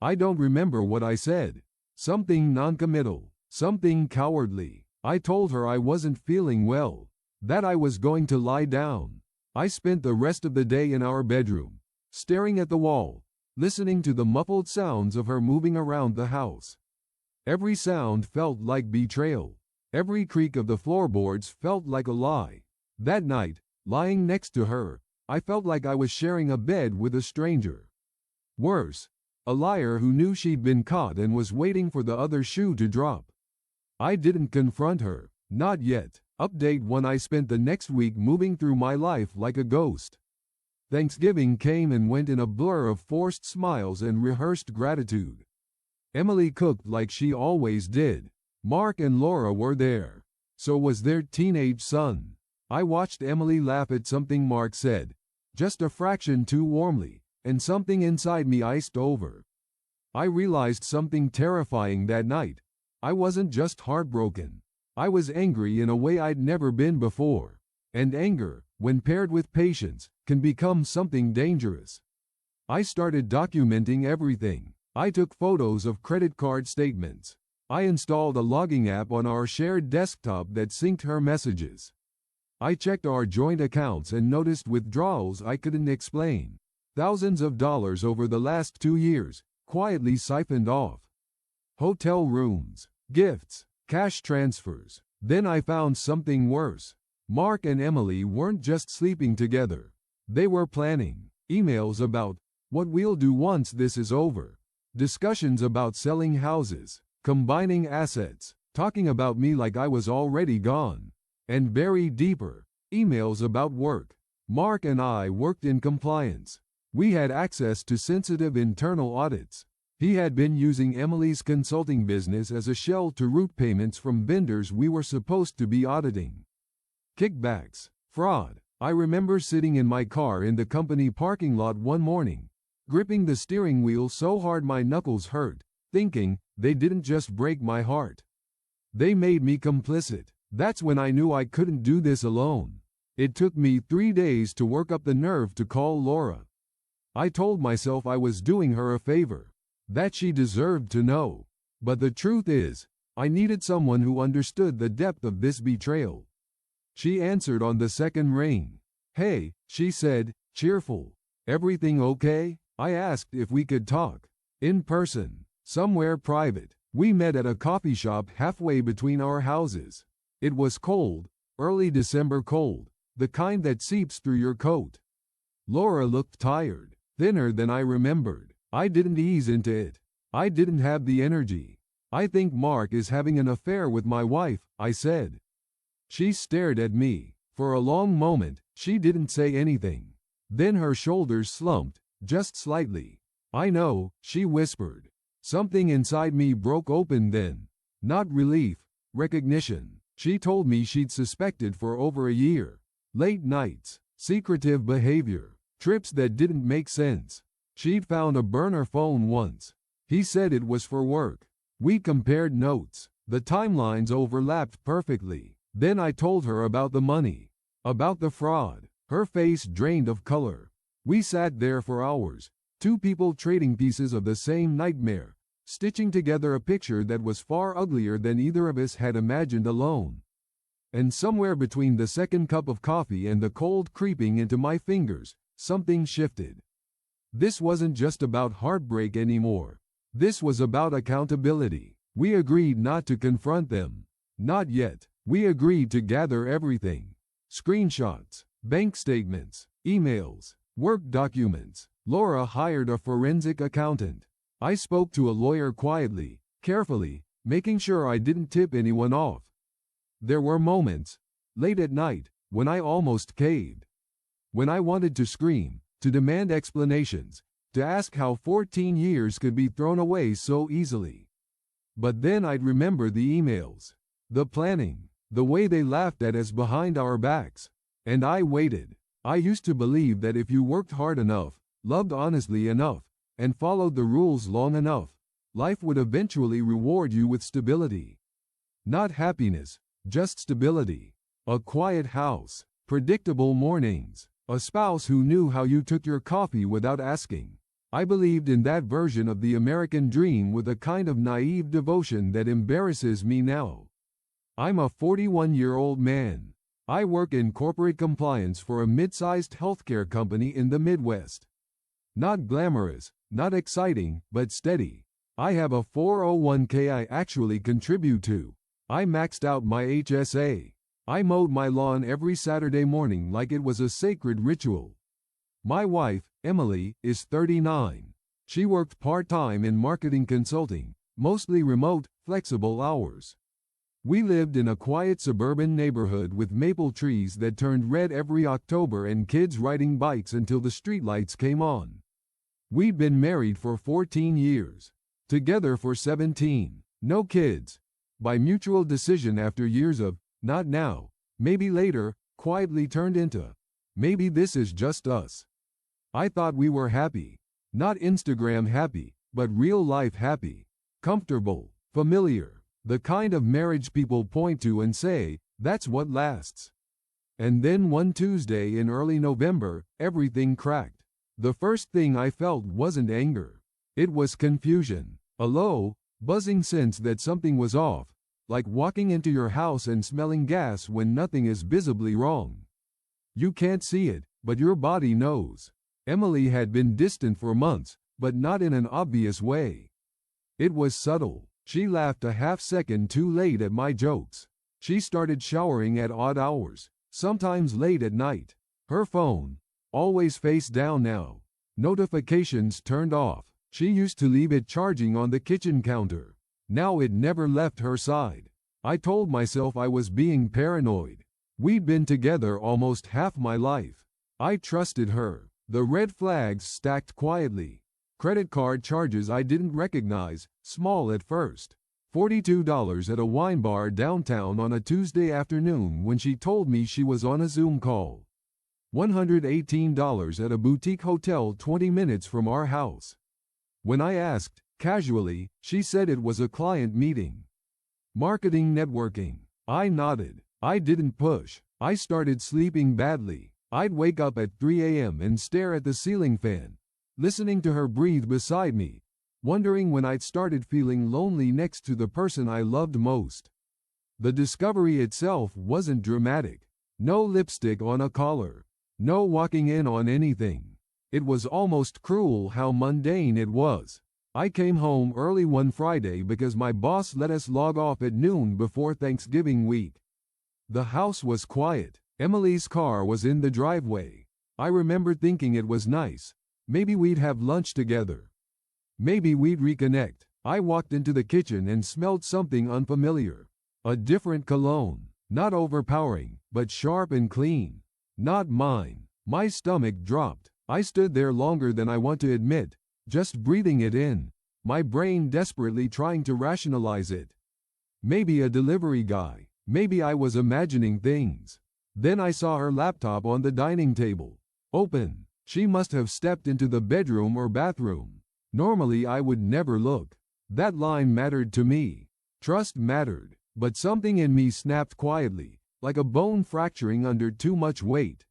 I don't remember what I said. Something noncommittal, something cowardly. I told her I wasn't feeling well, that I was going to lie down. I spent the rest of the day in our bedroom, staring at the wall, listening to the muffled sounds of her moving around the house. Every sound felt like betrayal. Every creak of the floorboards felt like a lie. That night, lying next to her, I felt like I was sharing a bed with a stranger. Worse, a liar who knew she'd been caught and was waiting for the other shoe to drop. I didn't confront her, not yet. Update: when I spent the next week moving through my life like a ghost. Thanksgiving came and went in a blur of forced smiles and rehearsed gratitude. Emily cooked like she always did. Mark and Laura were there. So was their teenage son. I watched Emily laugh at something Mark said, just a fraction too warmly, and something inside me iced over. I realized something terrifying that night. I wasn't just heartbroken. I was angry in a way I'd never been before. And anger, when paired with patience, can become something dangerous. I started documenting everything. I took photos of credit card statements. I installed a logging app on our shared desktop that synced her messages. I checked our joint accounts and noticed withdrawals I couldn't explain. Thousands of dollars over the last 2 years, quietly siphoned off. Hotel rooms, gifts, cash transfers. Then I found something worse. Mark and Emily weren't just sleeping together. They were planning. Emails about what we'll do once this is over. Discussions about selling houses, combining assets, talking about me like I was already gone. And buried deeper, emails about work. Mark and I worked in compliance. We had access to sensitive internal audits. He had been using Emily's consulting business as a shell to route payments from vendors we were supposed to be auditing. Kickbacks, fraud. I remember sitting in my car in the company parking lot one morning, gripping the steering wheel so hard my knuckles hurt, thinking, they didn't just break my heart. They made me complicit. That's when I knew I couldn't do this alone. It took me 3 days to work up the nerve to call Laura. I told myself I was doing her a favor, that she deserved to know. But the truth is, I needed someone who understood the depth of this betrayal. She answered on the second ring. "Hey," she said, cheerful. "Everything okay?" I asked if we could talk. In person, somewhere private. We met at a coffee shop halfway between our houses. It was cold, early December cold, the kind that seeps through your coat. Laura looked tired, thinner than I remembered. I didn't ease into it. I didn't have the energy. "I think Mark is having an affair with my wife," I said. She stared at me. For a long moment, she didn't say anything. Then her shoulders slumped, just slightly. "I know," she whispered. Something inside me broke open then. Not relief, recognition. She told me she'd suspected for over a year. Late nights, secretive behavior, trips that didn't make sense. She'd found a burner phone once. He said it was for work. We compared notes. The timelines overlapped perfectly. Then I told her about the money, about the fraud. Her face drained of color. We sat there for hours, two people trading pieces of the same nightmare, stitching together a picture that was far uglier than either of us had imagined alone. And somewhere between the second cup of coffee and the cold creeping into my fingers, something shifted. This wasn't just about heartbreak anymore. This was about accountability. We agreed not to confront them. Not yet. We agreed to gather everything. Screenshots, bank statements, emails, work documents. Laura hired a forensic accountant. I spoke to a lawyer quietly, carefully, making sure I didn't tip anyone off. There were moments, late at night, when I almost caved. When I wanted to scream, to demand explanations, to ask how 14 years could be thrown away so easily. But then I'd remember the emails, the planning, the way they laughed at us behind our backs. And I waited. I used to believe that if you worked hard enough, loved honestly enough, and followed the rules long enough, life would eventually reward you with stability. Not happiness, just stability. A quiet house, predictable mornings, a spouse who knew how you took your coffee without asking. I believed in that version of the American dream with a kind of naive devotion that embarrasses me now. I'm a 41-year-old man. I work in corporate compliance for a mid-sized healthcare company in the Midwest. Not glamorous, not exciting, but steady. I have a 401k I actually contribute to. I maxed out my HSA. I mowed my lawn every Saturday morning like it was a sacred ritual. My wife, Emily, is 39. She worked part-time in marketing consulting, mostly remote, flexible hours. We lived in a quiet suburban neighborhood with maple trees that turned red every October and kids riding bikes until the streetlights came on. We'd been married for 14 years. Together for 17. No kids. By mutual decision after years of, not now, maybe later, quietly turned into, maybe this is just us. I thought we were happy. Not Instagram happy, but real life happy. Comfortable, familiar. The kind of marriage people point to and say, that's what lasts. And then one Tuesday in early November, everything cracked. The first thing I felt wasn't anger. It was confusion. A low, buzzing sense that something was off, like walking into your house and smelling gas when nothing is visibly wrong. You can't see it, but your body knows. Emily had been distant for months, but not in an obvious way. It was subtle. She laughed a half-second too late at my jokes. She started showering at odd hours, sometimes late at night. Her phone, always face down now. Notifications turned off. She used to leave it charging on the kitchen counter. Now it never left her side. I told myself I was being paranoid. We'd been together almost half my life. I trusted her. The red flags stacked quietly. Credit card charges I didn't recognize, small at first. $42 at a wine bar downtown on a Tuesday afternoon when she told me she was on a Zoom call. $118 at a boutique hotel 20 minutes from our house. When I asked, casually, she said it was a client meeting. Marketing networking. I nodded. I didn't push. I started sleeping badly. I'd wake up at 3 a.m. and stare at the ceiling fan, listening to her breathe beside me, wondering when I'd started feeling lonely next to the person I loved most. The discovery itself wasn't dramatic. No lipstick on a collar. No walking in on anything. It was almost cruel how mundane it was. I came home early one Friday because my boss let us log off at noon before Thanksgiving week. The house was quiet. Emily's car was in the driveway. I remember thinking it was nice. Maybe we'd have lunch together. Maybe we'd reconnect. I walked into the kitchen and smelled something unfamiliar. A different cologne. Not overpowering, but sharp and clean. Not mine. My stomach dropped. I stood there longer than I want to admit, just breathing it in, my brain desperately trying to rationalize it. Maybe a delivery guy. Maybe I was imagining things. Then I saw her laptop on the dining table. Open. She must have stepped into the bedroom or bathroom. Normally I would never look. That line mattered to me. Trust mattered. But something in me snapped quietly, like a bone fracturing under too much weight.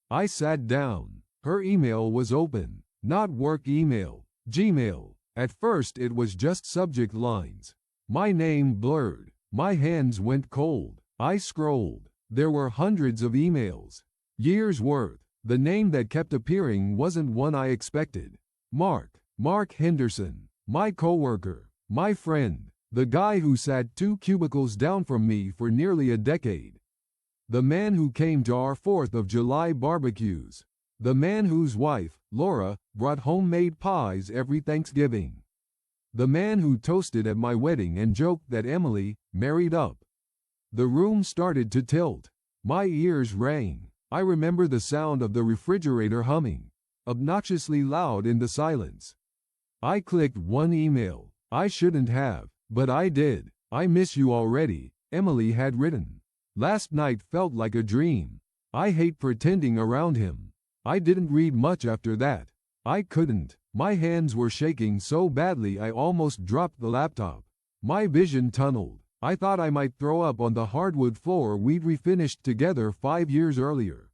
I sat down. Her email was open. Not work email. Gmail. At first it was just subject lines. My name blurred. My hands went cold. I scrolled. There were hundreds of emails. Years worth. The name that kept appearing wasn't one I expected. Mark Henderson. My coworker. My friend. The guy who sat 2 cubicles down from me for nearly a decade. The man who came to our 4th of July barbecues. The man whose wife, Laura, brought homemade pies every Thanksgiving. The man who toasted at my wedding and joked that Emily, married up. The room started to tilt. My ears rang. I remember the sound of the refrigerator humming, obnoxiously loud in the silence. I clicked one email. I shouldn't have, but I did. I miss you already, Emily had written. Last night felt like a dream. I hate pretending around him. I didn't read much after that. I couldn't. My hands were shaking so badly I almost dropped the laptop. My vision tunneled. I thought I might throw up on the hardwood floor we'd refinished together 5 years earlier.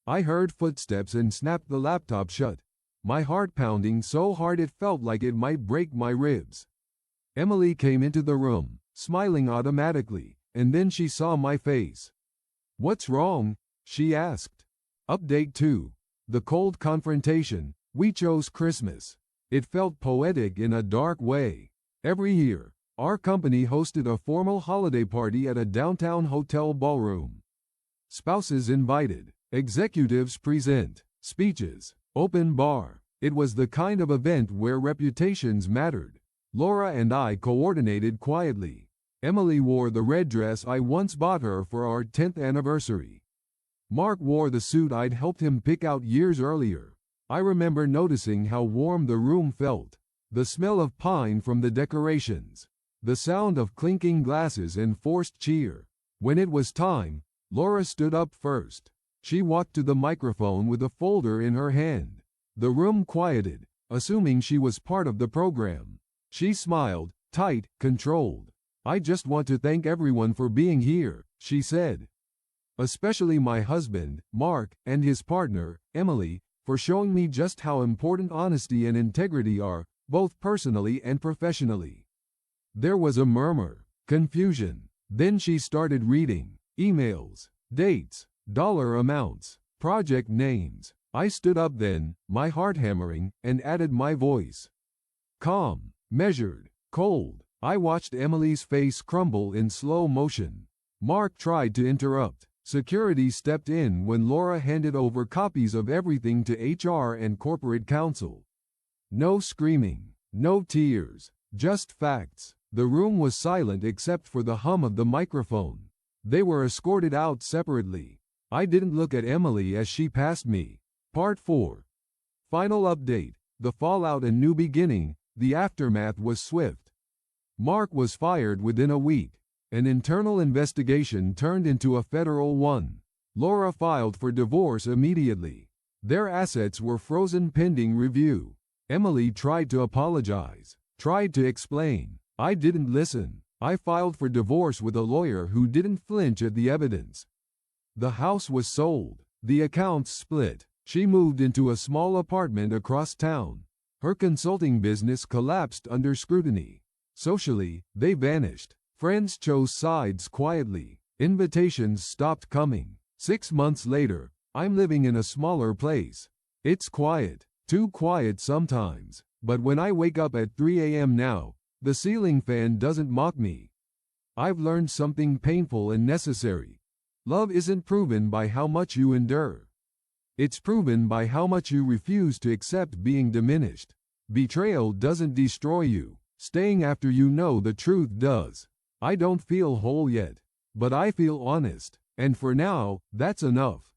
I heard footsteps and snapped the laptop shut. my heart pounding so hard it felt like it might break my ribs. Emily came into the room, smiling automatically, and then she saw my face. "What's wrong?" she asked. Update 2. The cold confrontation. We chose Christmas. It felt poetic in a dark way. Every year, our company hosted a formal holiday party at a downtown hotel ballroom. Spouses invited, executives present, speeches, open bar. It was the kind of event where reputations mattered. Laura and I coordinated quietly. Emily wore the red dress I once bought her for our 10th anniversary. Mark wore the suit I'd helped him pick out years earlier. I remember noticing how warm the room felt. The smell of pine from the decorations. The sound of clinking glasses and forced cheer. When it was time, Laura stood up first. She walked to the microphone with a folder in her hand. The room quieted, assuming she was part of the program. She smiled, tight, controlled. "I just want to thank everyone for being here," she said. "Especially my husband, Mark, and his partner, Emily, for showing me just how important honesty and integrity are, both personally and professionally." There was a murmur, confusion. Then she started reading emails, dates, dollar amounts, project names. I stood up then, my heart hammering, and added my voice. Calm, measured, cold. I watched Emily's face crumble in slow motion. Mark tried to interrupt. Security stepped in when Laura handed over copies of everything to HR and corporate counsel. No screaming, no tears, just facts. The room was silent except for the hum of the microphone. They were escorted out separately. I didn't look at Emily as she passed me. Part 4. Final update. The fallout and new beginning. The aftermath was swift. Mark was fired within a week. An internal investigation turned into a federal one. Laura filed for divorce immediately. Their assets were frozen pending review. Emily tried to apologize, tried to explain. I didn't listen. I filed for divorce with a lawyer who didn't flinch at the evidence. The house was sold. The accounts split. She moved into a small apartment across town. Her consulting business collapsed under scrutiny. Socially, they vanished. Friends chose sides quietly. Invitations stopped coming. 6 months later, I'm living in a smaller place. It's quiet, too quiet sometimes, but when I wake up at 3 a.m. now, the ceiling fan doesn't mock me. I've learned something painful and necessary. Love isn't proven by how much you endure. It's proven by how much you refuse to accept being diminished. Betrayal doesn't destroy you. Staying after you know the truth does. I don't feel whole yet, but I feel honest, and for now, that's enough.